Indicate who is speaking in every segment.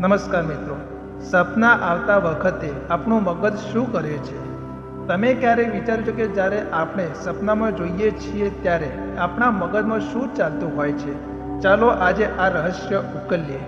Speaker 1: નમસ્કાર મિત્રો, સપના આવતા વખતે આપણું મગજ શું કરે છે? તમે ક્યારેય વિચાર્યું છે કે જ્યારે આપણે સપનામાં જોઈએ છીએ ત્યારે આપણા મગજમાં શું ચાલતું હોય છે? ચાલો આજે આ રહસ્ય ઉકેલીએ.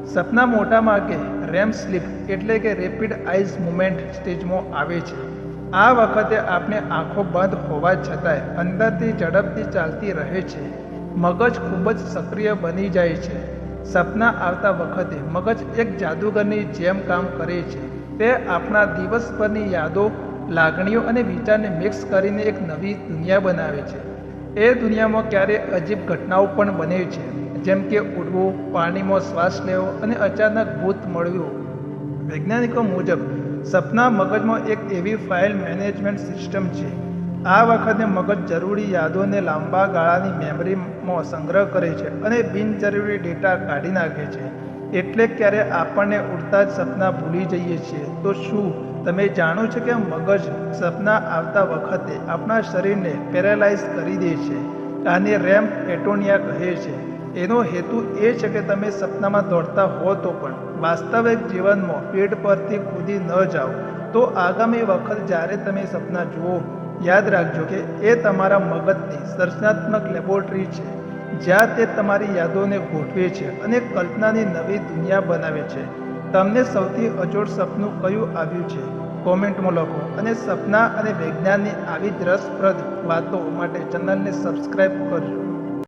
Speaker 1: સપના મોટા ભાગે રેમ સ્લીપ એટલે કે રેપિડ આઈઝ મૂવમેન્ટ સ્ટેજમાં આવે છે. આ વખતે આપણે આંખો બંધ હોવા છતાંય અંદરથી ઝડપથી ચાલતી રહે છે. મગજ ખૂબ જ સક્રિય બની જાય છે. સપના આવતા વખતે મગજ એક જાદુગરની જેમ કામ કરે છે. તે આપણા દિવસભરની યાદો, લાગણીઓ અને વિચારને મિક્સ કરીને એક નવી દુનિયા બનાવે છે. એ દુનિયામાં ક્યારેક અજીબ ઘટનાઓ પણ બને છે, જેમ કે ઉડવું, પાણીમાં શ્વાસ લેવો અને અચાનક ભૂત મળવું. વૈજ્ઞાનિકો મુજબ સપના મગજમાં એક એવી ફાઇલ મેનેજમેન્ટ સિસ્ટમ છે. આ વખતે મગજ જરૂરી યાદોને લાંબા ગાળાની મેમરીમાં સંગ્રહ કરે છે અને બિનજરૂરી ડેટા કાઢી નાખે છે. એટલે ક્યારે આપણને ઉડતા જ સપના ભૂલી જઈએ છીએ. તો શું તમે જાણો છો કે મગજ સપના આવતા વખતે આપણા શરીરને પેરાલાઇઝ કરી દે છે? આને રેમ એટોનિયા કહે છે. એનો હેતુ એ છે કે તમે સપનામાં દોડતા હો તો પણ વાસ્તવિક જીવનમાં પેડ પરથી કૂદી ન જાઓ. તો આગામી વખત જ્યારે તમે સપના જુઓ, યાદ રાખજો કે એ તમારા મગજની સર્જનાત્મક લેબોરેટરી છે, જ્યાં તે તમારી યાદોને ગોઠવે છે અને કલ્પનાની નવી દુનિયા બનાવે છે. તમને સૌથી અજોડ સપનું કયું આવ્યું છે? કોમેન્ટમાં લખો. અને સપના અને વિજ્ઞાનની આવી જ રસપ્રદ વાતો માટે ચેનલને સબસ્ક્રાઈબ કરજો.